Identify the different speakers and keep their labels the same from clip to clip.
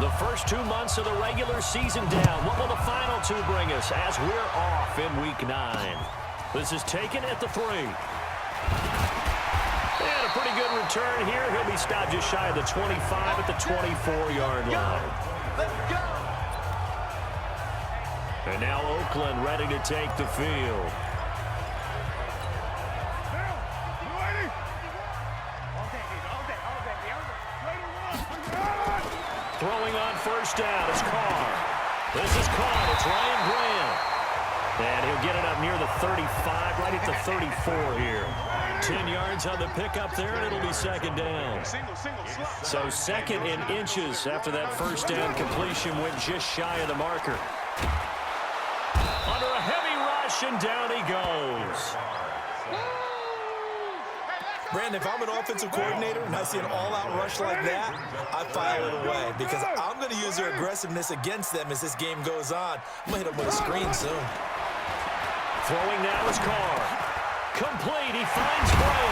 Speaker 1: The first 2 months of the regular season down. What will the final two bring us as we're off in Week 9? This is taken at the 3. And a pretty good return here. He'll be stopped just shy of the 25 at the 24-yard line.
Speaker 2: Let's go!
Speaker 1: And now Oakland ready to take the field. Throwing on first down is Carr. This is caught. It's Ryan Graham. And he'll get it up near the 35, right at the 34 here. 10 yards on the pickup there, and it'll be second down. So second in inches after that first down completion went just shy of the marker. Under a heavy rush, and down he goes.
Speaker 3: Brandon, if I'm an offensive coordinator and I see an all-out rush like that, I file it away because I'm going to use their aggressiveness against them as this game goes on. I'm going to hit them with a screen soon.
Speaker 1: Throwing now is Carr. Complete. He finds Bray.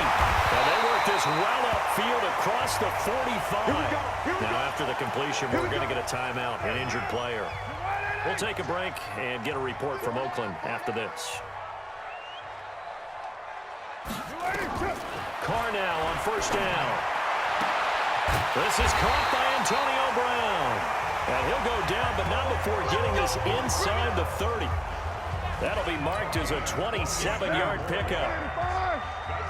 Speaker 1: And they work this well upfield across the 45. Now, after the completion, we're going to get a timeout, an injured player. We'll take a break and get a report from Oakland after this. Carr now on first down. This is caught by Antonio Brown. And he'll go down, but not before getting this inside the 30. That'll be marked as a 27-yard pickup.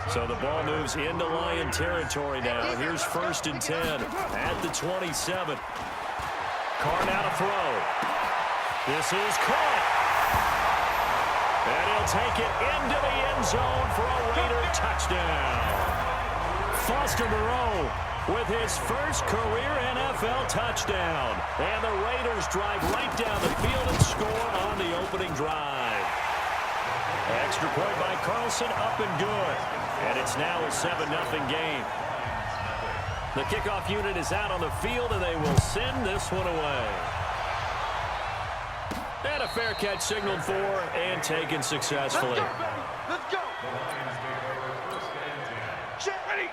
Speaker 1: So the ball moves into Lion territory now. Here's first and 10 at the 27. Carr now to throw. This is caught. And he'll take it into the end zone for a Raider touchdown. Foster Moreau with his first career NFL touchdown. And the Raiders drive right down the field and score on the opening drive. Extra point by Carlson, up and good. And it's now a 7-0 game. The kickoff unit is out on the field, and they will send this one away. And a fair catch signaled for and taken successfully.
Speaker 2: Let's go!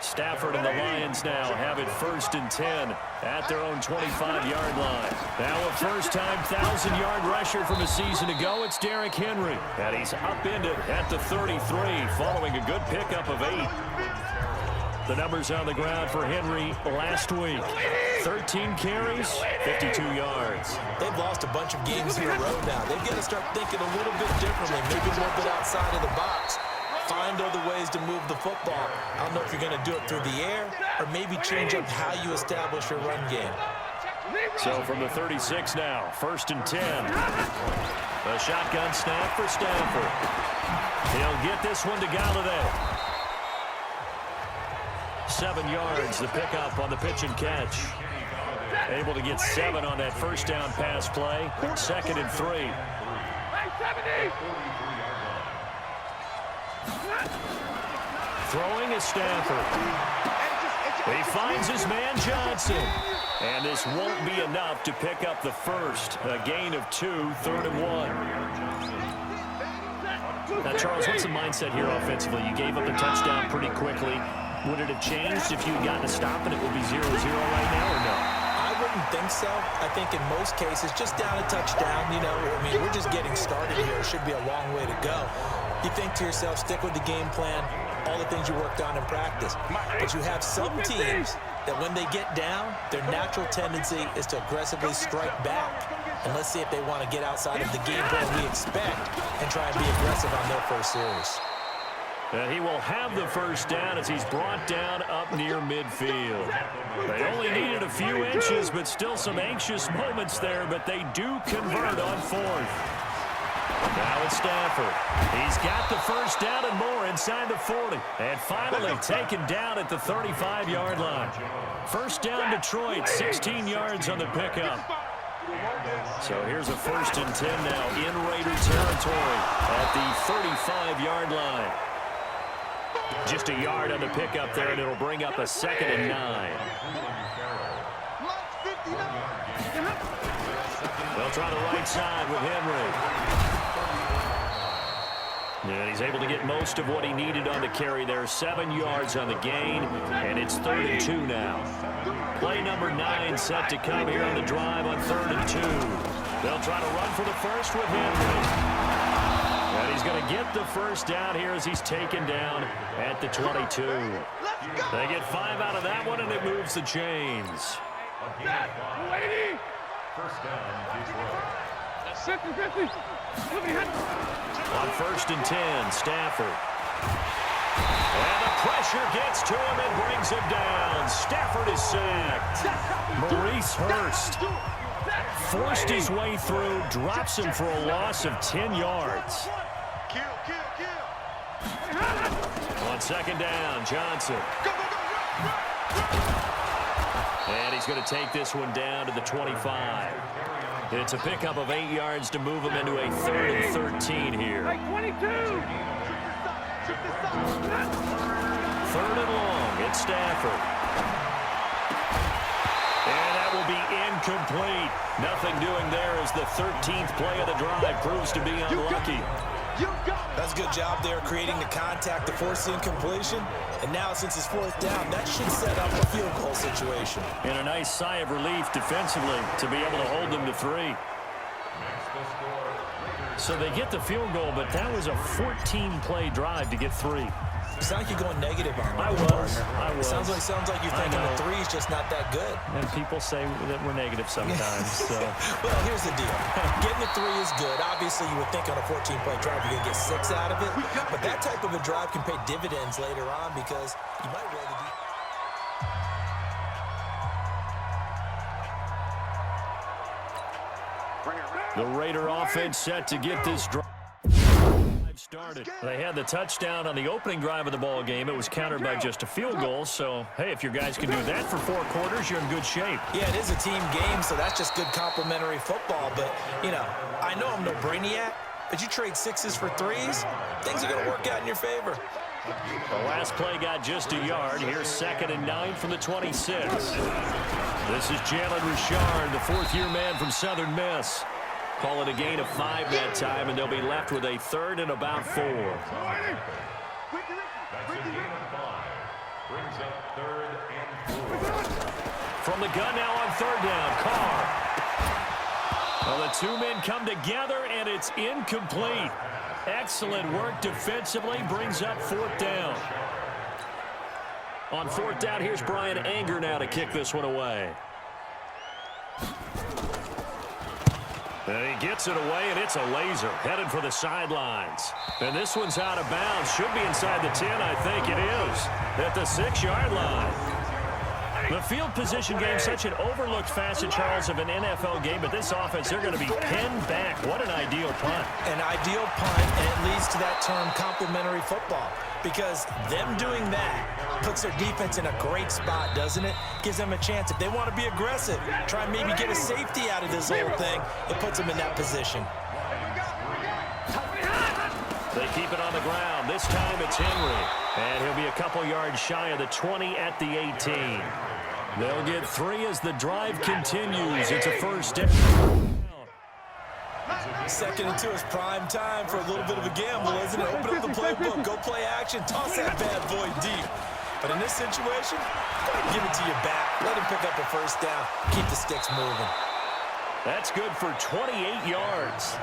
Speaker 1: Stafford and the Lions now have it first and 10 at their own 25-yard line. Now a first-time 1,000-yard rusher from a season ago, it's Derrick Henry. And he's upended at the 33 following a good pickup of 8. The numbers on the ground for Henry last week. 13 carries, 52 yards.
Speaker 3: They've lost a bunch of games in a row now. They've got to start thinking a little bit differently, maybe a little bit outside of the box. Find other ways to move the football. I don't know if you're going to do it through the air or maybe change up how you establish your run game.
Speaker 1: So from the 36 now, first and 10. A shotgun snap for Stafford. He'll get this one to Galladay. 7 yards, the pickup on the pitch and catch. Able to get 7 on that first down pass play. Second and 3. Throwing is Stafford. He finds his man Johnson. And this won't be enough to pick up the first. A gain of 2, 3rd and 1. Now, Charles, what's the mindset here offensively? You gave up a touchdown pretty quickly. Would it have changed if you had gotten a stop and it would be 0-0 right now or no?
Speaker 3: I wouldn't think so. I think in most cases, just down a touchdown, you know, I mean, we're just getting started here. It should be a long way to go. You think to yourself, stick with the game plan, all the things you worked on in practice. But you have some teams that when they get down, their natural tendency is to aggressively strike back. And let's see if they want to get outside of the game plan we expect and try and be aggressive on their first series.
Speaker 1: And he will have the first down as he's brought down up near midfield. They only needed a few inches, but still some anxious moments there, but they do convert on 4th. Now it's Stafford. He's got the first down and more inside the 40. And finally taken down at the 35-yard line. First down Detroit, 16 yards on the pickup. So here's a first and 10 now in Raider territory at the 35-yard line. Just a yard on the pickup there, and it'll bring up a 2nd and 9. They'll try the right side with Henry. And he's able to get most of what he needed on the carry there. 7 yards on the gain, and it's 3rd and 2 now. Play number 9 set to come here on the drive on 3rd and 2. They'll try to run for the first with Henry. And he's going to get the first down here as he's taken down at the 22. They get 5 out of that one, and it moves the chains.
Speaker 4: First down, Detroit. 50-50.
Speaker 1: On 1st and 10, Stafford. And the pressure gets to him and brings him down. Stafford is sacked. Maurice Hurst forced his way through, drops him for a loss of 10 yards. On 2nd down, Johnson. And he's going to take this one down to the 25. It's a pickup of 8 yards to move him into a 3rd and 13 here. 3rd and long, it's Stafford. And that will be incomplete. Nothing doing there as the 13th play of the drive proves to be unlucky.
Speaker 3: That's a good job there creating the contact to force the incompletion. And now since it's 4th down, that should set up a field goal situation.
Speaker 1: And a nice sigh of relief defensively to be able to hold them to 3. So they get the field goal, but that was a 14-play drive to get 3.
Speaker 3: You sound like you're going negative on me.
Speaker 1: I was.
Speaker 3: Sounds like you're thinking the 3 is just not that good.
Speaker 1: And people say that we're negative sometimes. So.
Speaker 3: Well, here's the deal. Getting the 3 is good. Obviously, you would think on a 14-play drive you're going to get 6 out of it. But that type of a drive can pay dividends later on because you might be able to
Speaker 1: The Raider offense set to get this drive started. They had the touchdown on the opening drive of the ball game. It was countered by just a field goal. So, hey, if your guys can do that for 4 quarters, you're in good shape.
Speaker 3: Yeah, it is a team game, so that's just good complimentary football. But, you know, I know I'm no brainiac, but you trade 6s for 3s, things are going to work out in your favor.
Speaker 1: The last play got just a yard. Here's 2nd and 9 from the 26. This is Jalen Richard, the 4th-year man from Southern Miss. Call it a gain of 5 that time, and they'll be left with a 3rd and about 4.
Speaker 4: That's a gain of 5. Brings up 3rd and 4.
Speaker 1: From the gun now on 3rd down, Carr. Well, the 2 men come together, and it's incomplete. Excellent work defensively, brings up 4th down. On 4th down, here's Brian Anger now to kick this one away. And he gets it away, and it's a laser headed for the sidelines. And this one's out of bounds. Should be inside the 10, I think it is, at the 6-yard line. The field position game, such an overlooked facet, Charles, of an NFL game, but this offense, they're going to be pinned back. What an ideal punt.
Speaker 3: An ideal punt, and it leads to that term complimentary football, because them doing that puts their defense in a great spot, doesn't it? Gives them a chance. If they want to be aggressive, try and maybe get a safety out of this whole thing, it puts them in that position.
Speaker 1: They keep it on the ground. This time it's Henry. And he'll be a couple yards shy of the 20 at the 18. They'll get 3 as the drive continues. It's a first down.
Speaker 3: 2nd and 2 is prime time for a little bit of a gamble, isn't it? Open up the playbook, go play action, toss that bad boy deep. But in this situation, go ahead and give it to your back. Let him pick up a first down. Keep the sticks moving.
Speaker 1: That's good for 28 yards.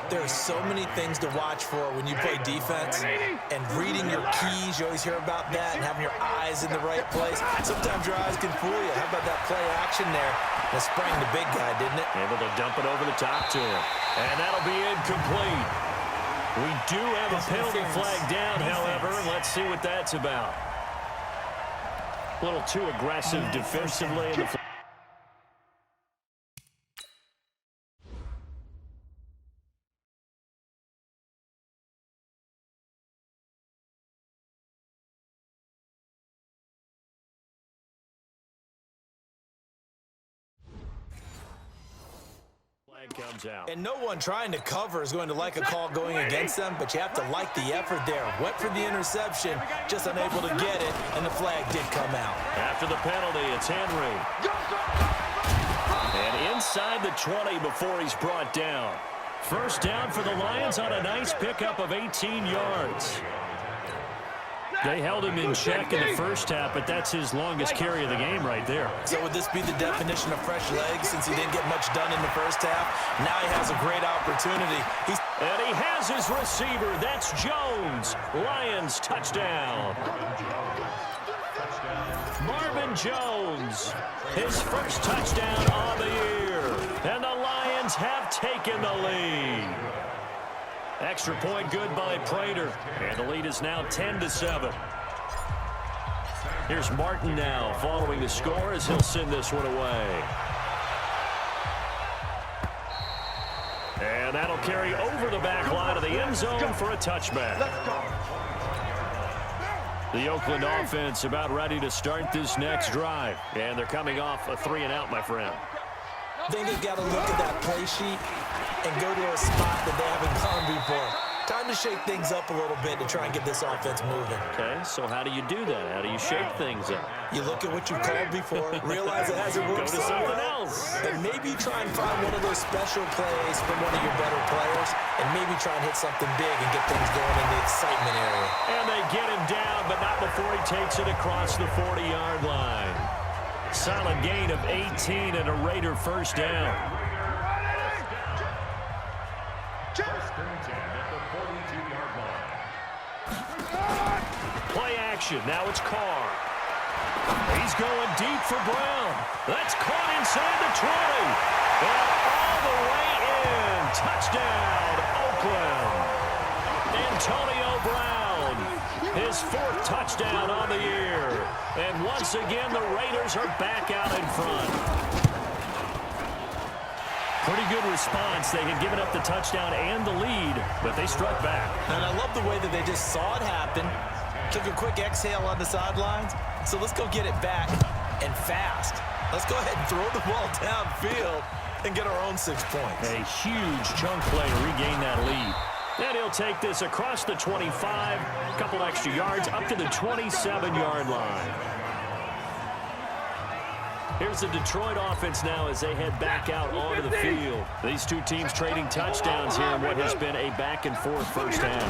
Speaker 3: There are so many things to watch for when you play defense, and reading your keys, you always hear about that, and having your eyes in the right place. Sometimes your eyes can fool you. How about that play action there? That sprang the big guy, didn't it?
Speaker 1: Able to dump it over the top to him. And that'll be incomplete. We do have a penalty flag down, however. Let's see what that's about. A little too aggressive defensively in the comes out.
Speaker 3: And no one trying to cover is going to like a call going against them, but you have to like the effort there. Went for the interception, just unable to get it, and the flag did come out.
Speaker 1: After the penalty, it's Henry. And inside the 20 before he's brought down. First down for the Lions on a nice pickup of 18 yards. They held him in check in the first half, but that's his longest carry of the game right there.
Speaker 3: So would this be the definition of fresh legs since he didn't get much done in the first half? Now he has a great opportunity.
Speaker 1: And he has his receiver. That's Jones. Lions touchdown. Marvin Jones, his first touchdown on the year. And the Lions have taken the lead. Extra point good by Prater. And the lead is now 10-7. Here's Martin now following the score as he'll send this one away. And that'll carry over the back line of the end zone for a touchback.
Speaker 2: Let's go.
Speaker 1: The Oakland offense about ready to start this next drive. And they're coming off a 3-and-out, my friend.
Speaker 3: I think you got to look at that play sheet and go to a spot that they haven't gone before. Time to shake things up a little bit to try and get this offense moving.
Speaker 1: Okay, so how do you do that? How do you shake things up?
Speaker 3: You look at what you called before, realize it hasn't worked
Speaker 1: Go to something else.
Speaker 3: and maybe try and find one of those special plays from one of your better players, and maybe try and hit something big and get things going in the excitement area.
Speaker 1: And they get him down, but not before he takes it across the 40-yard line. Solid gain of 18 and a Raider first down. Play action. Now it's Carr. He's going deep for Brown. That's caught inside the 20. And all the way in. Touchdown, Oakland. Antonio Brown, his fourth touchdown on the year. And once again, the Raiders are back out in front. Pretty good response. They had given up the touchdown and the lead, but they struck back.
Speaker 3: And I love the way that they just saw it happen, took a quick exhale on the sidelines. So let's go get it back and fast. Let's go ahead and throw the ball downfield and get our own 6 points.
Speaker 1: A huge chunk play to regain that lead. And he'll take this across the 25, a couple extra yards, up to the 27-yard line. Here's the Detroit offense now as they head back out onto the field. These two teams trading touchdowns here in what has been a back-and-forth first half.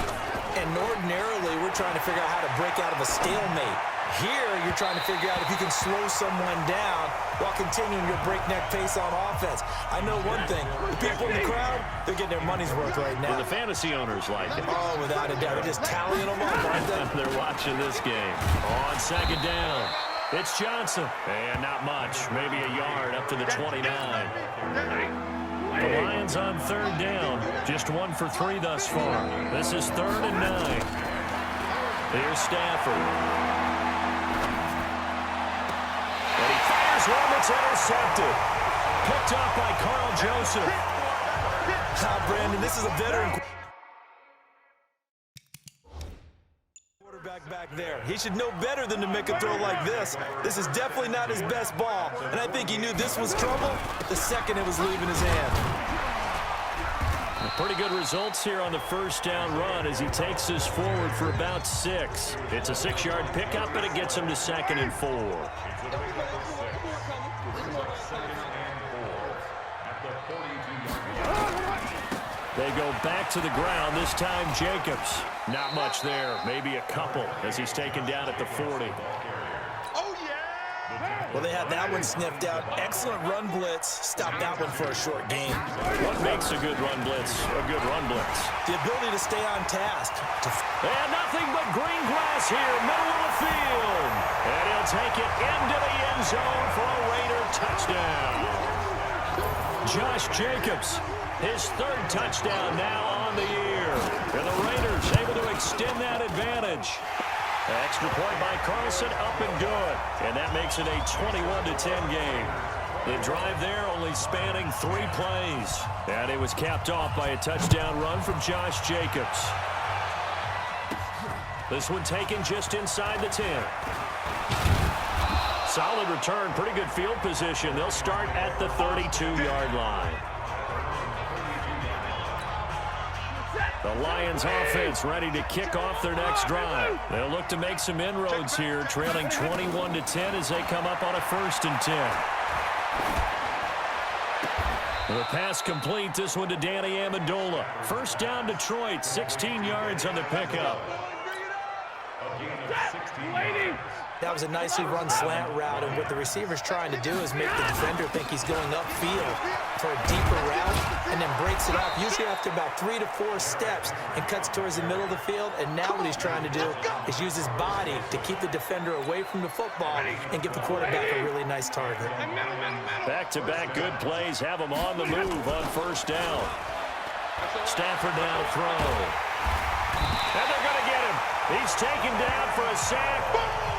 Speaker 3: And ordinarily, we're trying to figure out how to break out of a stalemate. Here, you're trying to figure out if you can slow someone down while continuing your breakneck pace on offense. I know one thing. The people in the crowd, they're getting their money's worth right now.
Speaker 1: Well, the fantasy owners like it.
Speaker 3: Oh, without a doubt. They're just tallying them up, aren't they?
Speaker 1: They're watching this game. On second down, it's Johnson. And not much. Maybe a yard up to the 29. The Lions on third down. Just 1 for 3 thus far. This is 3rd and 9. Here's Stafford. And he fires one that's intercepted. Picked up by Carl Joseph.
Speaker 3: Brandon, this is a veteran quarterback back there. He should know better than to make a throw like this. This is definitely not his best ball, and I think he knew this was trouble the second it was leaving his hand.
Speaker 1: Pretty good results here on the first down run as he takes this forward for about 6. It's a 6-yard pickup, and it gets him to 2nd and 4. They go back to the ground, this time Jacobs. Not much there, maybe a couple as he's taken down at the 40.
Speaker 3: Well, they had that one sniffed out. Excellent run blitz. Stop that one for a short gain.
Speaker 1: What makes a good run blitz a good run blitz?
Speaker 3: The ability to stay on task.
Speaker 1: And nothing but green grass here, middle of the field. And he'll take it into the end zone for a Raider touchdown. Josh Jacobs, his 3rd touchdown now on the year. And the Raiders able to extend that advantage. Extra point by Carlson, up and good. And that makes it a 21-10 game. The drive there only spanning 3 plays. And it was capped off by a touchdown run from Josh Jacobs. This one taken just inside the 10. Solid return, pretty good field position. They'll start at the 32-yard line. The Lions offense ready to kick off their next drive. They'll look to make some inroads here, trailing 21-10 as they come up on a 1st and 10. The pass complete. This one to Danny Amendola. First down, Detroit. 16 yards on the pickup.
Speaker 4: A gain of 16 yards.
Speaker 3: That was a nicely run slant route, and what the receiver's trying to do is make the defender think he's going upfield for a deeper route and then breaks it off, usually after about 3 to 4 steps, and cuts towards the middle of the field. And now what he's trying to do is use his body to keep the defender away from the football and give the quarterback a really nice target.
Speaker 1: Back-to-back good plays have him on the move on first down. Stafford now to throw. And they're going to get him. He's taken down for a sack.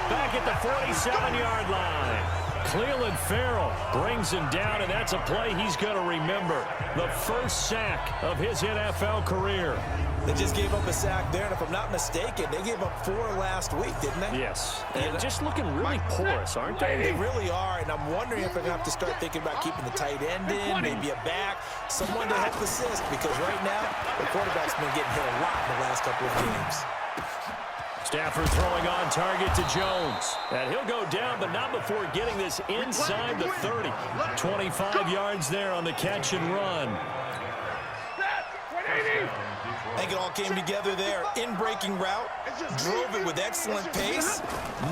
Speaker 1: Back at the 47-yard line. Clelin Ferrell brings him down, and that's a play he's going to remember. The first sack of his NFL career.
Speaker 3: They just gave up a sack there, and if I'm not mistaken, they gave up 4 last week, didn't they?
Speaker 1: Yes. And just looking really porous, aren't they?
Speaker 3: They really are, and I'm wondering if they're going to have to start thinking about keeping the tight end in, maybe a back, someone to help assist, because right now, the quarterback's been getting hit a lot in the last couple of games.
Speaker 1: Stafford throwing on target to Jones. And he'll go down, but not before getting this inside the 30. 25 yards there on the catch and run.
Speaker 3: I think it all came together there. In-breaking route, drove it with excellent pace.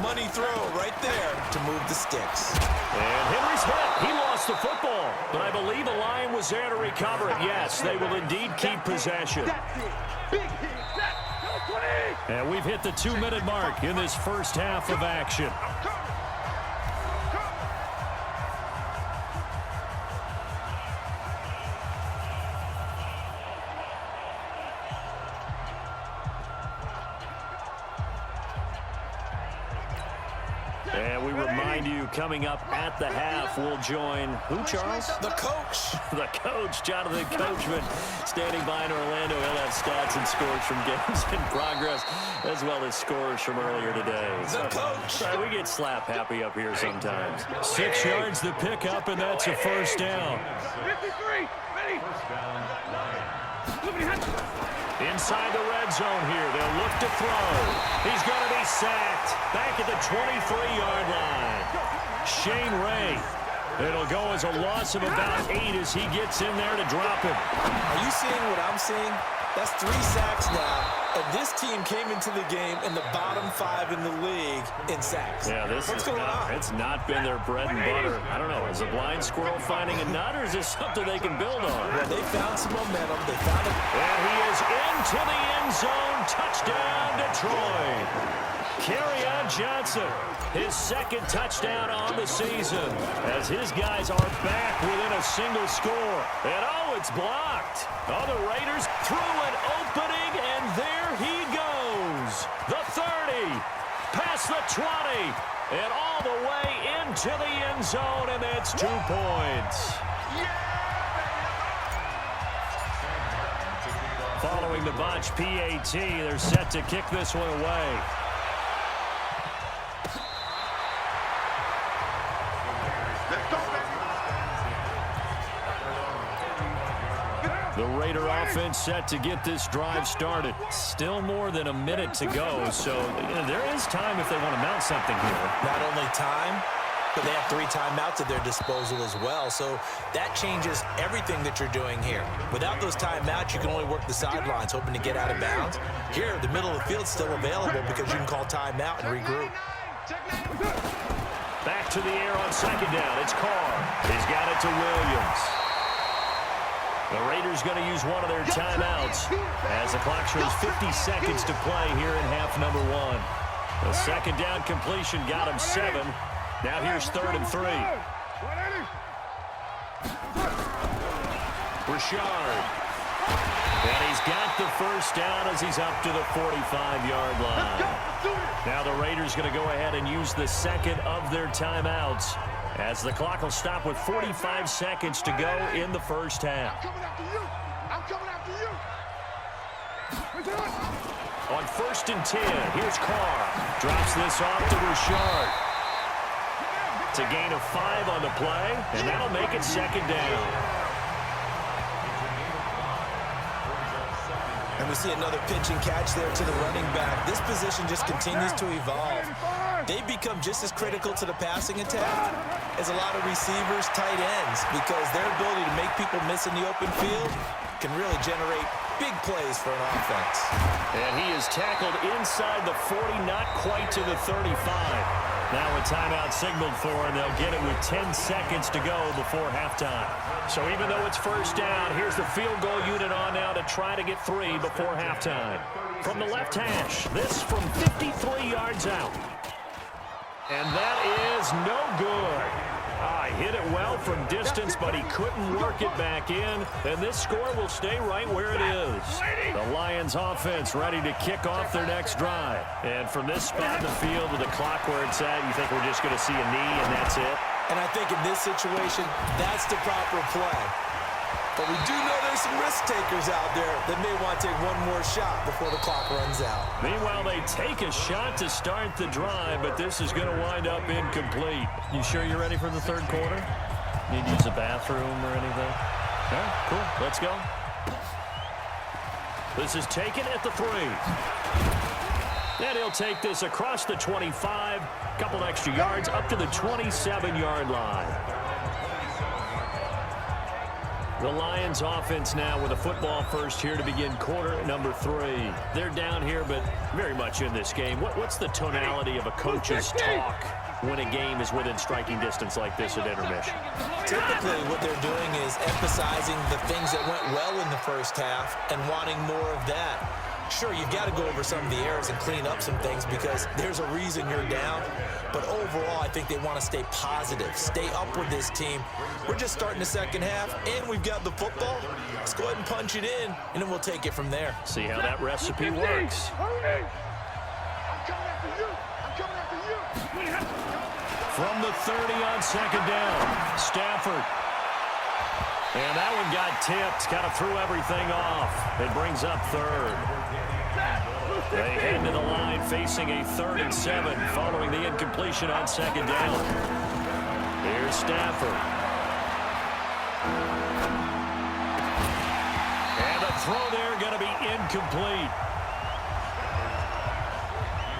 Speaker 3: Money throw right there to move the sticks.
Speaker 1: And Henry's hit. He lost the football, but I believe a line was there to recover it. Yes, they will indeed keep possession. And we've hit the 2-minute mark in this first half of action. And we remind you, coming up at the half, we'll join who, Charles?
Speaker 3: The coach.
Speaker 1: The coach, Jonathan Coachman, standing by in Orlando. He'll have stats and scores from games in progress, as well as scores from earlier today.
Speaker 3: The coach.
Speaker 1: We get slap happy up here sometimes. 6 yards the pickup, and that's a first down.
Speaker 2: 53, ready.
Speaker 1: Inside the red zone here. They'll look to throw. He's going to be sacked back at the 23-yard line. Shane Ray. It'll go as a loss of about 8 as he gets in there to drop him.
Speaker 3: Are you seeing what I'm seeing? That's 3 sacks now. And this team came into the game in the bottom 5 in the league in sacks.
Speaker 1: Yeah,
Speaker 3: What's going on?
Speaker 1: It's not been their bread and butter. I don't know. Is a blind squirrel finding a nut, or is this something they can build on?
Speaker 3: Well, they found some momentum. They found it.
Speaker 1: And he is into the end zone. Touchdown, Detroit. Kerryon Johnson, his second touchdown on the season, as his guys are back within a single score. And oh, it's blocked. Oh, the Raiders through an opening, and there he goes. The 30, past the 20, and all the way into the end zone, and that's 2 points. Following the botch PAT, they're set to kick this one away. The Raider offense set to get this drive started. Still more than a minute to go, so there is time if they want to mount something here.
Speaker 3: Not only time, but they have 3 timeouts at their disposal as well. So that changes everything that you're doing here. Without those timeouts, you can only work the sidelines, hoping to get out of bounds. Here, the middle of the field's still available because you can call timeout and regroup.
Speaker 1: Back to the air on second down. It's Carr. He's got it to Williams. The Raiders going to use one of their timeouts as the clock shows 50 seconds to play here in half number 1. The second down completion got him 7. Now here's 3rd and 3. Richard. And he's got the first down as he's up to the 45-yard line. Now the Raiders going to go ahead and use the second of their timeouts, as the clock will stop with 45 seconds to go in the first half.
Speaker 2: I'm coming after you.
Speaker 1: On 1st and 10, here's Carr. Drops this off to Richard. It's a gain of 5 on the play, and that'll make it second down.
Speaker 3: And And we see another pitch and catch there to the running back. This position just continues to evolve. They become just as critical to the passing attack as a lot of receivers, tight ends, because their ability to make people miss in the open field can really generate big plays for an offense.
Speaker 1: And he is tackled inside the 40, not quite to the 35. Now a timeout signaled for, and they'll get it with 10 seconds to go before halftime. So even though it's first down, here's the field goal unit on now to try to get 3 before halftime. From the left hash, this from 53 yards out. And that is no good. Hit it well from distance, but he couldn't work it back in. And this score will stay right where it is. The Lions offense ready to kick off their next drive. And from this spot in the field with the clock where it's at, you think we're just going to see a knee and that's it?
Speaker 3: And I think in this situation, that's the proper play. But we do know there's some risk takers out there that may want to take one more shot before the clock runs out.
Speaker 1: Meanwhile, they take a shot to start the drive, but this is going to wind up incomplete. You sure you're ready for the third quarter? Need to use a bathroom or anything? All right, cool. Let's go. This is taken at the 3. And he'll take this across the 25, couple extra yards up to the 27-yard line. The Lions offense now with a football first here to begin quarter number 3. They're down here, but very much in this game. What's the tonality of a coach's talk when a game is within striking distance like this at intermission?
Speaker 3: Typically, what they're doing is emphasizing the things that went well in the first half and wanting more of that. Sure, you've got to go over some of the errors and clean up some things because there's a reason you're down. But overall, I think they want to stay positive, stay up with this team. We're just starting the second half, and we've got the football. Let's go ahead and punch it in, and then we'll take it from there.
Speaker 1: See how that recipe works.
Speaker 2: I'm coming after you. I'm coming after you.
Speaker 1: From the 30 on second down, Stafford. And that one got tipped, kind of threw everything off. It brings up third. They head to the line facing a 3rd and 7 following the incompletion on second down. Here's Stafford. And the throw there going to be incomplete.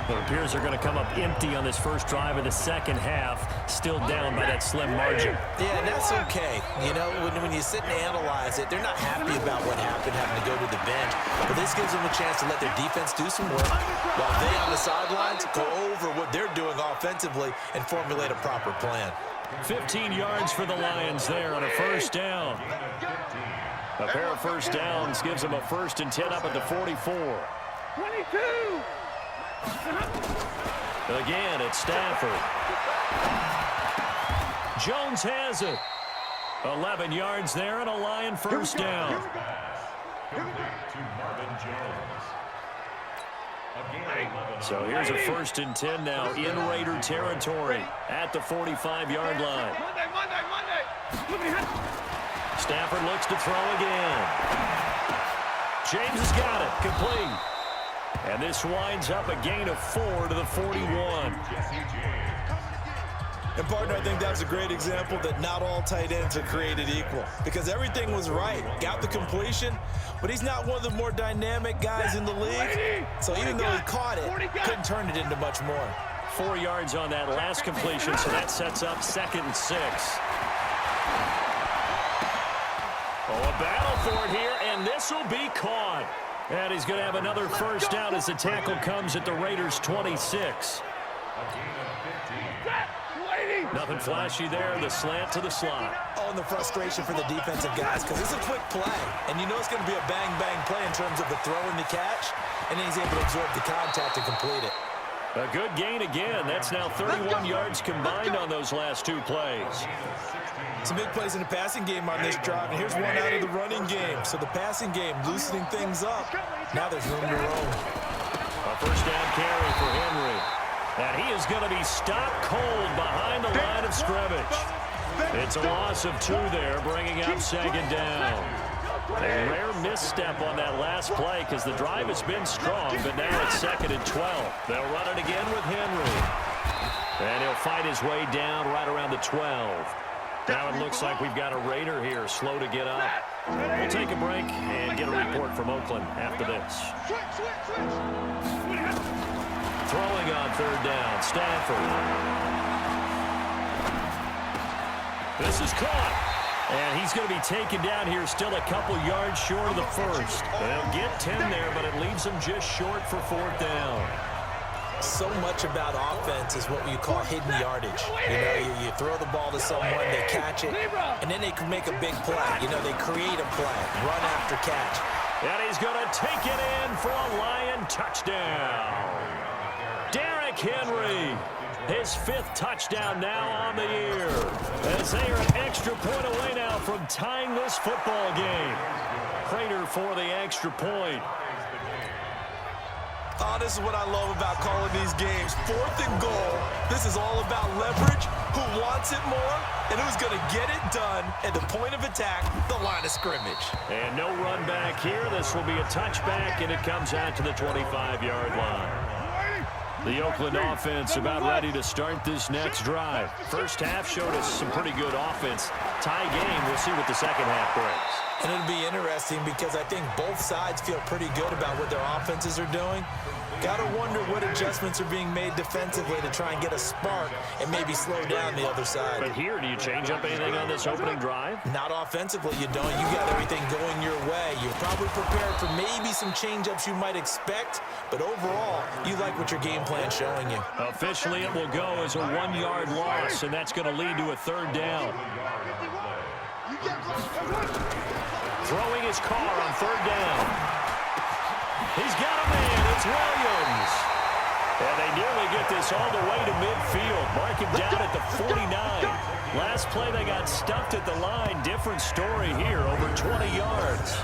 Speaker 1: It appears they're going to come up empty on this first drive of the second half, still down by that slim margin.
Speaker 3: Yeah, and that's okay. You know, when you sit and analyze it, they're not happy about what happened, having to go to the bench. But this gives them a chance to let their defense do some work while they on the sidelines go over what they're doing offensively and formulate a proper plan.
Speaker 1: 15 yards for the Lions there on a first down. A pair of first downs gives them a 1st and 10 up at the 44.
Speaker 2: 22.
Speaker 1: Again, it's Stafford. Jones has it. 11 yards there and a Lion first down. So here's a 1st and 10 now in Raider territory at the 45-yard line.
Speaker 2: Monday.
Speaker 1: Stafford looks to throw again. James has got it. Complete. And this winds up a gain of 4 to the 41.
Speaker 3: And, partner, I think that was a great example that not all tight ends are created equal because everything was right. Got the completion, but he's not one of the more dynamic guys in the league. So even though he caught it, couldn't turn it into much more.
Speaker 1: 4 yards on that last completion, so that sets up 2nd and 6. Oh, a battle for it here, and this will be caught. And he's going to have another first down as the tackle comes at the Raiders' 26. Nothing flashy there. The slant to the slot.
Speaker 3: Oh, and the frustration for the defensive guys because it's a quick play. And you know it's going to be a bang-bang play in terms of the throw and the catch. And then he's able to absorb the contact and complete it.
Speaker 1: A good gain again. That's now 31 yards combined on those last 2 plays.
Speaker 3: Some big plays in the passing game on this drive, and here's one out of the running game. So the passing game loosening things up. Now there's room to roam.
Speaker 1: A first down carry for Henry. And he is going to be stopped cold behind the line of scrimmage. It's a loss of 2 there, bringing up 2nd down. A rare misstep on that last play because the drive has been strong, but now it's 2nd and 12. They'll run it again with Henry. And he'll fight his way down right around the 12. Now it looks like we've got a Raider here, slow to get up. We'll take a break and get a report from Oakland after this. Throwing on third down, Stafford. This is caught. And he's going to be taken down here, still a couple yards short of the first. They'll get 10 there, but it leaves them just short for fourth down.
Speaker 3: So much about offense is what you call hidden yardage. You know, you throw the ball to someone, they catch it, and then they can make a big play. You know, they create a play, run after catch.
Speaker 1: And he's going to take it in for a Lion touchdown. Derrick Henry, his 5th touchdown now on the year, as they are an extra point away now from tying this football game. Prater for the extra point.
Speaker 3: Oh, this is what I love about calling these games. 4th and goal. This is all about leverage, who wants it more, and who's going to get it done at the point of attack, the line of scrimmage.
Speaker 1: And no run back here. This will be a touchback, and it comes out to the 25-yard line. The Oakland offense about ready to start this next drive. First half showed us some pretty good offense. Tie game. We'll see what the second half brings.
Speaker 3: And it'll be interesting because I think both sides feel pretty good about what their offenses are doing. Got to wonder what adjustments are being made defensively to try and get a spark and maybe slow down the other side.
Speaker 1: But here, do you change up anything on this opening drive?
Speaker 3: Not offensively, you don't. You got everything going your way. You're probably prepared for maybe some change-ups you might expect, but overall, you like what your game plan's showing you.
Speaker 1: Officially, it will go as a 1-yard loss, and that's going to lead to a third down. Throwing his car on third down. He's got a man. It's Williams. And they nearly get this all the way to midfield. Mark him down at the 49. Last play, they got stuffed at the line. Different story here, over 20 yards.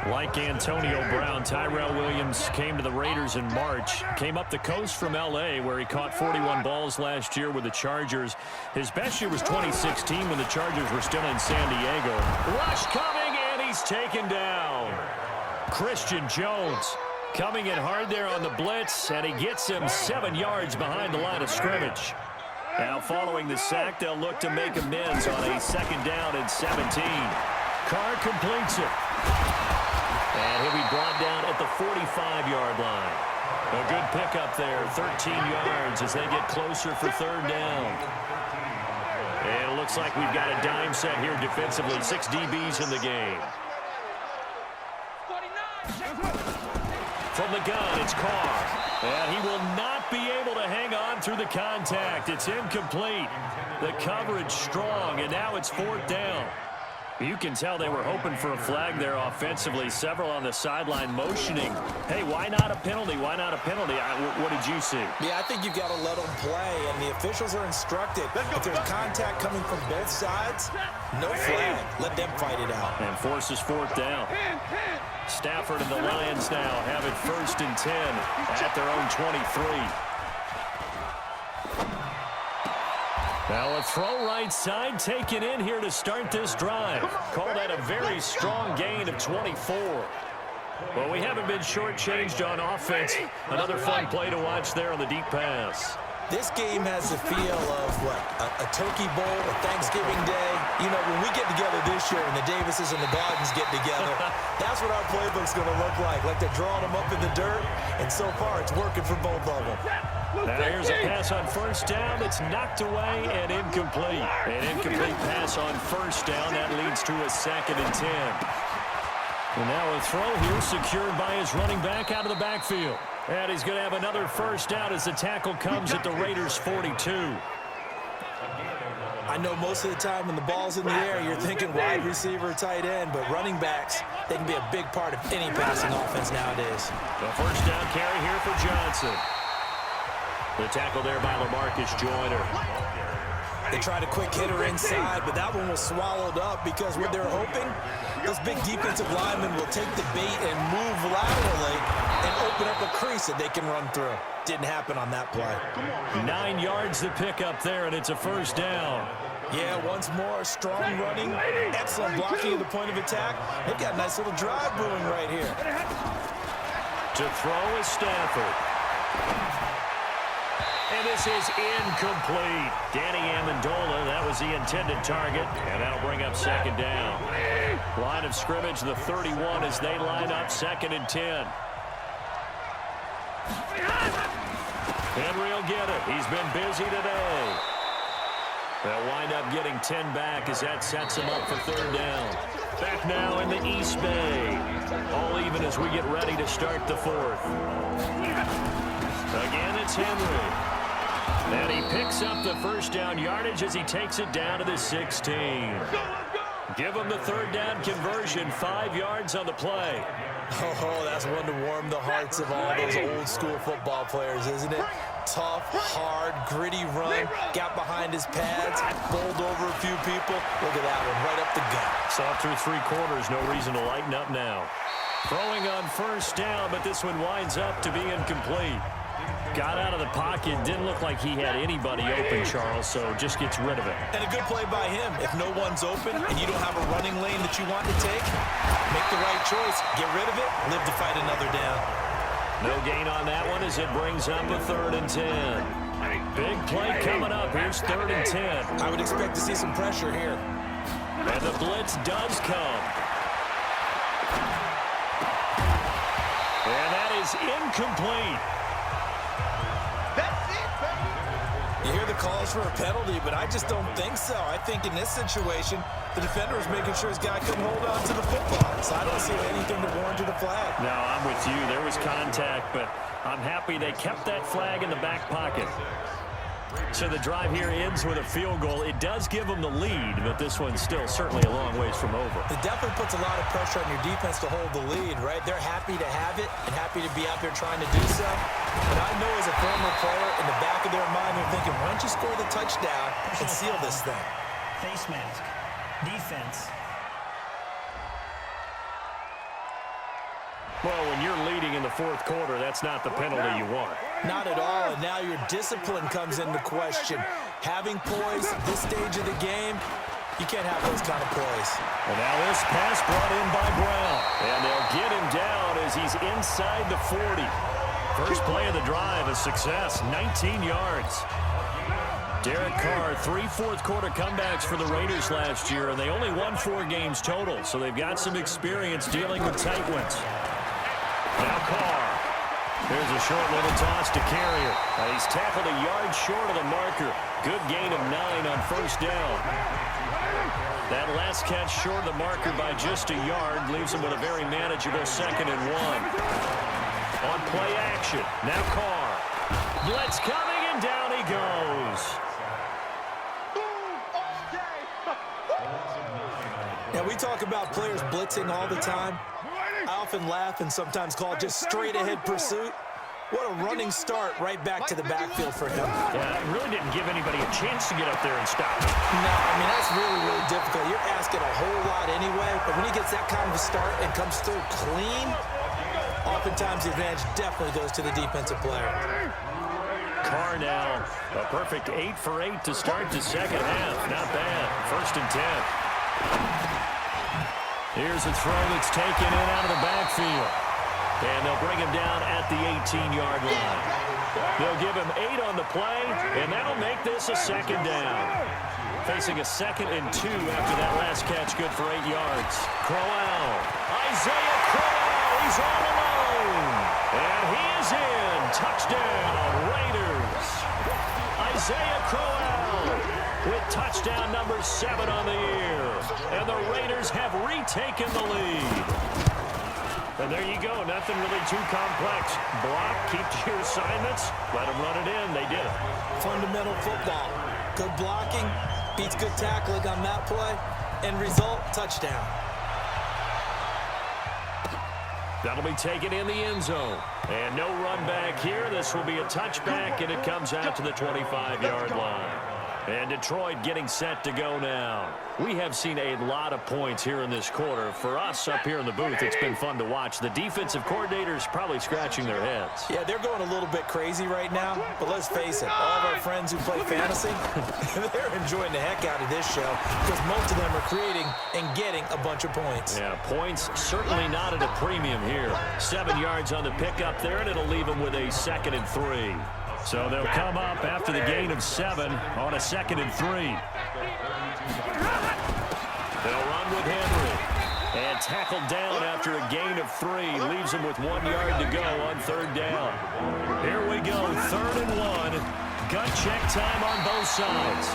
Speaker 1: Like Antonio Brown, Tyrell Williams came to the Raiders in March. Came up the coast from L.A., where he caught 41 balls last year with the Chargers. His best year was 2016 when the Chargers were still in San Diego. Rush coming, and he's taken down. Christian Jones coming in hard there on the blitz, and he gets him 7 yards behind the line of scrimmage. Now following the sack, they'll look to make amends on a 2nd down and 17. Carr completes it. And he'll be brought down at the 45-yard line. A good pickup there, 13 yards as they get closer for third down. And it looks like we've got a dime set here defensively. 6 DBs in the game. From the gun, it's Carr. And he will not be able to hang on through the contact. It's incomplete. The coverage strong, and now it's 4th down. You can tell they were hoping for a flag there offensively. Several on the sideline motioning. Hey, why not a penalty? Why not a penalty? What did you see?
Speaker 3: Yeah, I think you've got to let them play, and the officials are instructed. If there's contact coming from both sides, no flag. Let them fight it out.
Speaker 1: And forces 4th down. Stafford and the Lions now have it 1st and 10 at their own 23. Now a throw right side taken in here to start this drive. Call that a very strong gain of 24. Well, we haven't been shortchanged on offense. Another fun play to watch there on the deep pass.
Speaker 3: This game has the feel of, what, a turkey bowl, a Thanksgiving day. You know, when we get together this year and the Davises and the Gardens get together, that's what our playbook's going to look like. Like they're drawing them up in the dirt, and so far it's working for both of them.
Speaker 1: Now here's a pass on 1st down that's knocked away and incomplete. An incomplete pass on 1st down. That leads to a 2nd and 10. And now a throw here secured by his running back out of the backfield. And he's going to have another 1st down as the tackle comes at the Raiders' 42.
Speaker 3: I know most of the time when the ball's in the air, you're thinking wide receiver, tight end, but running backs, they can be a big part of any passing offense nowadays.
Speaker 1: The 1st down carry here for Johnson. The tackle there by LaMarcus Joyner.
Speaker 3: They tried a quick hitter inside, but that one was swallowed up because what they're hoping, this big defensive lineman will take the bait and move laterally and open up a crease that they can run through. Didn't happen on that play.
Speaker 1: 9 yards to pick up there, and it's a 1st down.
Speaker 3: Yeah, once more, strong running, excellent blocking at the point of attack. They've got a nice little drive brewing right here.
Speaker 1: To throw is Stafford. And this is incomplete. Danny Amendola, that was the intended target, and that'll bring up second down. Line of scrimmage, the 31 as they line up, 2nd and 10. Henry will get it. He's been busy today. They'll wind up getting 10 back as that sets them up for 3rd down. Back now in the East Bay. All even as we get ready to start the 4th. Again, it's Henry. And he picks up the 1st down yardage as he takes it down to the 16. Give him the 3rd down conversion, 5 yards on the play.
Speaker 3: Oh, that's one to warm the hearts of all those old school football players, isn't it? Tough, hard, gritty run, got behind his pads, bowled over a few people. Look at that one, right up the gut.
Speaker 1: Saw through 3 quarters, no reason to lighten up now. Throwing on 1st down, but this one winds up to be incomplete. Got out of the pocket, didn't look like he had anybody open, Charles, so just gets rid of it.
Speaker 3: And a good play by him. If no one's open and you don't have a running lane that you want to take, make the right choice. Get rid of it, live to fight another down.
Speaker 1: No gain on that one as it brings up a 3rd and 10. Big play coming up. Here's 3rd and 10.
Speaker 3: I would expect to see some pressure here.
Speaker 1: And the blitz does come. And that is incomplete.
Speaker 3: You hear the calls for a penalty, but I just don't think so. I think in this situation, the defender was making sure his guy couldn't hold on to the football. So I don't see anything to warrant the flag.
Speaker 1: No, I'm with you. There was contact, but I'm happy they kept that flag in the back pocket. So the drive here ends with a field goal. It does give them the lead, but this one's still certainly a long ways from over.
Speaker 3: It definitely puts a lot of pressure on your defense to hold the lead, right? They're happy to have it and happy to be out there trying to do so. But I know as a former player, in the back of their mind, they're thinking, why don't you score the touchdown and seal this thing?
Speaker 5: Face mask. Defense.
Speaker 1: Well, when you're leading in the 4th quarter, that's not the penalty you want.
Speaker 3: Not at all, and now your discipline comes into question. Having poise at this stage of the game, you can't have those kind of plays.
Speaker 1: And now this pass brought in by Brown. And they'll get him down as he's inside the 40. First play of the drive, a success, 19 yards. Derek Carr, 3 fourth-quarter comebacks for the Raiders last year, and they only won 4 games total, so they've got some experience dealing with tight ones. Now Carr. Here's a short little toss to Carrier. He's tackled a yard short of the marker. Good gain of 9 on 1st down. That last catch short of the marker by just a yard leaves him with a very manageable 2nd and 1. On play action. Now Carr. Blitz coming, and down he goes.
Speaker 3: Now, we talk about players blitzing all the time. I often laugh and sometimes call it just straight-ahead pursuit. What a running start right back to the backfield for him.
Speaker 1: Yeah, it really didn't give anybody a chance to get up there and stop it.
Speaker 3: No, I mean, that's really, really difficult. You're asking a whole lot anyway, but when he gets that kind of a start and comes through clean, oftentimes the advantage definitely goes to the defensive player.
Speaker 1: Carr now, a perfect 8 for 8 to start the 2nd half. Not bad. 1st and 10. Here's a throw that's taken in out of the backfield. And they'll bring him down at the 18-yard line. They'll give him 8 on the play, and that'll make this a 2nd down. Facing a 2nd and 2 after that last catch, good for 8 yards. Crowell. Isaiah Crowell, he's all alone. And he is in. Touchdown, Raiders. Isaiah Crowell with touchdown number 7 on the year. And the Raiders have retaken the lead. And there you go. Nothing really too complex. Block, keep to your assignments, let them run it in. They did it.
Speaker 3: Fundamental football. Good blocking, beats good tackling on that play. End result, touchdown.
Speaker 1: That'll be taken in the end zone. And no run back here. This will be a touchback, and it comes out to the 25-yard line. And Detroit getting set to go now. We have seen a lot of points here in this quarter. For us up here in the booth, it's been fun to watch. The defensive coordinators probably scratching their heads.
Speaker 3: Yeah, they're going a little bit crazy right now, but let's face it, all of our friends who play fantasy, they're enjoying the heck out of this show because most of them are creating and getting a bunch of points.
Speaker 1: Yeah, points certainly not at a premium here. 7 yards on the pickup there, and it'll leave them with a 2nd and 3. So they'll come up after the gain of 7 on a 2nd and 3. They'll run with Henry. And tackled down after a gain of 3. Leaves him with 1 yard to go on 3rd down. Here we go, 3rd and 1. Gut check time on both sides.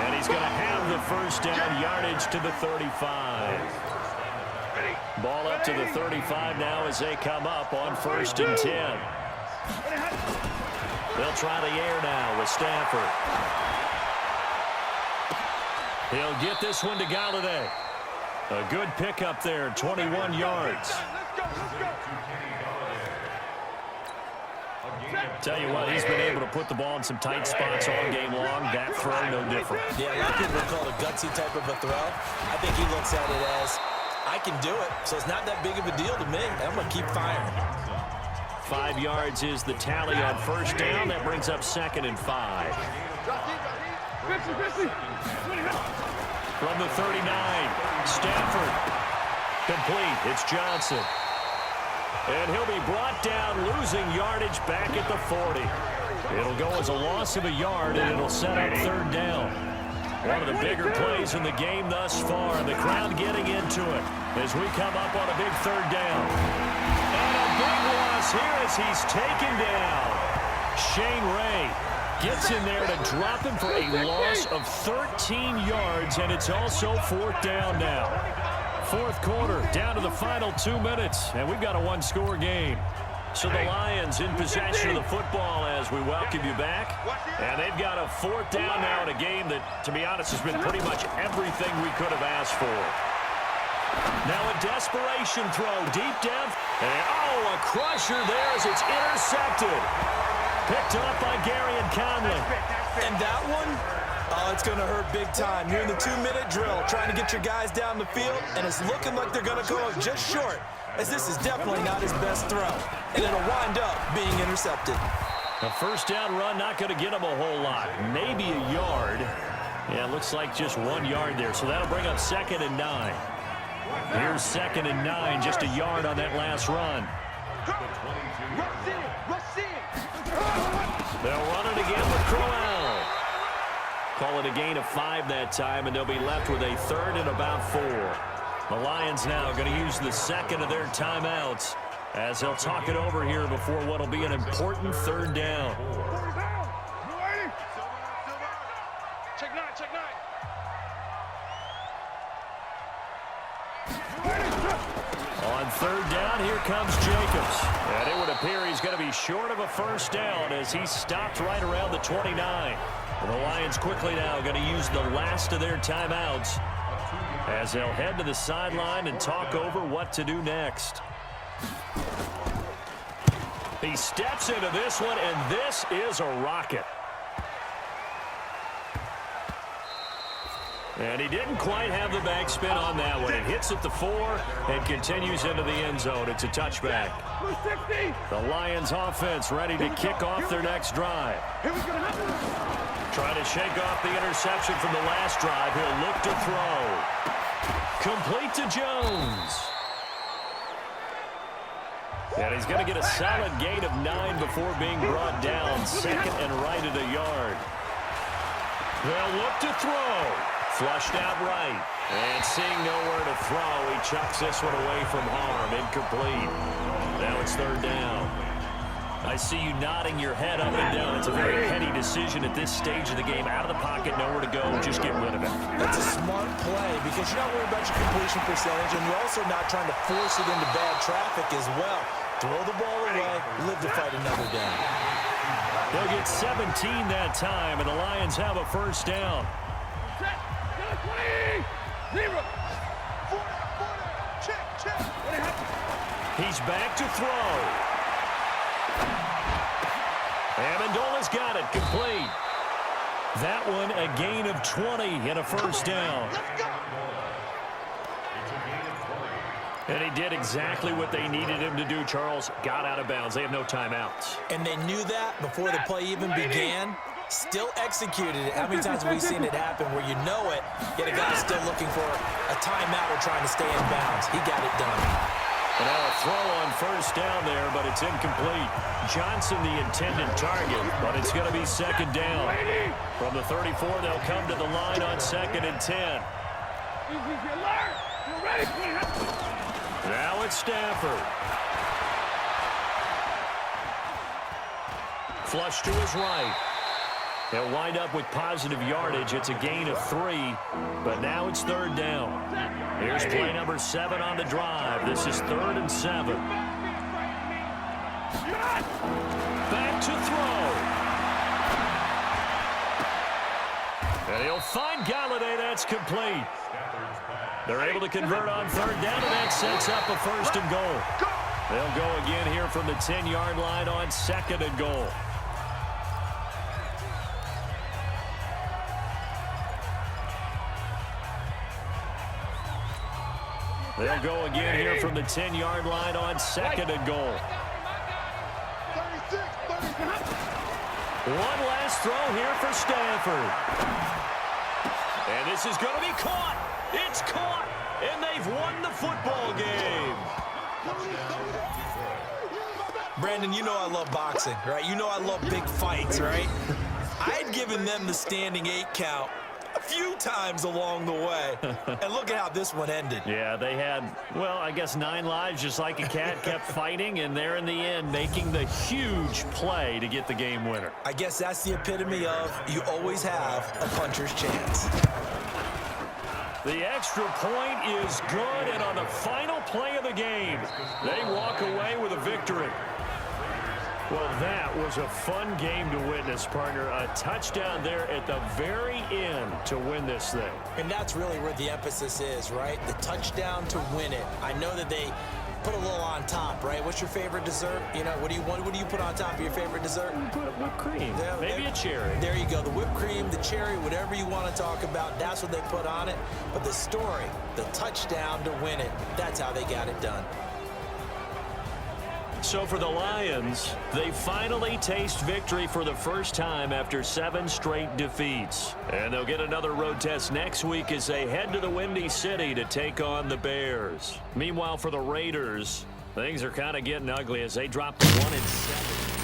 Speaker 1: And he's going to have the first down, yardage to the 35. Ball up to the 35 now as they come up on 1st and 10. They'll try the air now with Stafford. He'll get this one to Galladay. A good pickup there, 21 yards. Tell you what, he's been able to put the ball in some tight spots all game long. That throw, no different.
Speaker 3: Yeah, a lot of people call it a gutsy type of a throw. I think he looks at it as, I can do it, so it's not that big of a deal to me. I'm going to keep firing.
Speaker 1: 5 yards is the tally on 1st down. That brings up 2nd and 5. From the 39, Stafford. Complete. It's Johnson. And he'll be brought down, losing yardage back at the 40. It'll go as a loss of a yard, and it'll set up 3rd down. One of the bigger plays in the game thus far. The crowd getting into it as we come up on a big 3rd down. And a big loss here as he's taken down. Shane Ray gets in there to drop him for a loss of 13 yards, and it's also 4th down now. 4th quarter, down to the final 2 minutes, and we've got a 1-score game. So the Lions in possession of the football as we welcome you back. And they've got a 4th down now in a game that, to be honest, has been pretty much everything we could have asked for. Now a desperation throw deep down. And, a crusher there as it's intercepted. Picked up by Garyon Conley.
Speaker 3: And that one, it's going to hurt big time. You're in the 2-minute drill trying to get your guys down the field, and it's looking like they're going to go up just short, as this is definitely not his best throw, and it'll wind up being intercepted.
Speaker 1: A 1st down run, not going to get him a whole lot. Maybe a yard. Yeah, it looks like just 1 yard there, so that'll bring up 2nd and 9. Here's 2nd and 9, just a yard on that last run. They'll run it again with Crowell. Call it a gain of 5 that time, and they'll be left with a 3rd and about 4. The Lions now going to use the 2nd of their timeouts as they'll talk it over here before what will be an important 3rd down.
Speaker 2: Check 9, check 9.
Speaker 1: On 3rd down, here comes Jacobs. And it would appear he's going to be short of a 1st down as he stopped right around the 29. And the Lions quickly now going to use the last of their timeouts as they'll head to the sideline and talk over what to do next. He steps into this one, and this is a rocket. And he didn't quite have the backspin on that one. It hits at the 4 and continues into the end zone. It's a touchback. The Lions offense ready to kick off their next drive. Trying to shake off the interception from the last drive. He'll look to throw. Complete to Jones. And he's going to get a solid gain of 9 before being brought down. 2nd and right at a yard. They'll look to throw. Flushed out right. And seeing nowhere to throw, he chucks this one away from harm. Incomplete. Now it's 3rd down. I see you nodding your head up and down. It's a very heady decision at this stage of the game. Out of the pocket, nowhere to go. Just get rid of it.
Speaker 3: That's a smart play because you're not worried about your completion percentage, and you're also not trying to force it into bad traffic as well. Throw the ball away, live to fight another down.
Speaker 1: They'll get 17 that time, and the Lions have a 1st down. He's back to throw. Amendola's got it, complete. That one a gain of 20 and a 1st down. And he did exactly what they needed him to do, Charles. Got out of bounds. They have no timeouts.
Speaker 3: And they knew that before the play even began. Still executed it. How many times have we seen it happen where you know it, yet a guy's still looking for a timeout or trying to stay in bounds? He got it done.
Speaker 1: And now a throw on first down there, but it's incomplete. Johnson the intended target, but it's going to be second down. From the 34, they'll come to the line on 2nd and 10. Now it's Stafford. Flush to his right. They'll wind up with positive yardage. It's a gain of 3, but now it's 3rd down. Here's play number 7 on the drive. This is 3rd and 7. Back to throw. And he'll find Galladay. That's complete. They're able to convert on 3rd down, and that sets up a 1st and goal. They'll go again here from the 10-yard line on 2nd and goal. They'll go again here from the 10-yard line on 2nd and goal.
Speaker 2: 36, 36.
Speaker 1: One last throw here for Stafford. And this is going to be caught. It's caught. And they've won the football game.
Speaker 3: Brandon, you know I love boxing, right? You know I love big fights, right? I'd given them the standing 8 count a few times along the way. And look at how this one ended.
Speaker 1: Yeah, they had, well, I guess 9 lives, just like a cat, kept fighting, and they're in the end making the huge play to get the game winner.
Speaker 3: I guess that's the epitome of you always have a puncher's chance.
Speaker 1: The extra point is good, and on the final play of the game, they walk away with a victory. Well, that was a fun game to witness, partner. A touchdown there at the very end to win this thing.
Speaker 3: And that's really where the emphasis is, right? The touchdown to win it. I know that they put a little on top, right? What's your favorite dessert? You know, what do you put on top of your favorite dessert?
Speaker 1: Put whipped cream.
Speaker 3: Yeah,
Speaker 1: maybe a cherry.
Speaker 3: There you go. The whipped cream, the cherry, whatever you want to talk about, that's what they put on it. But the story, the touchdown to win it, that's how they got it done.
Speaker 1: So for the Lions, they finally taste victory for the first time after 7 straight defeats. And they'll get another road test next week as they head to the Windy City to take on the Bears. Meanwhile, for the Raiders, things are kind of getting ugly as they drop to 1-7.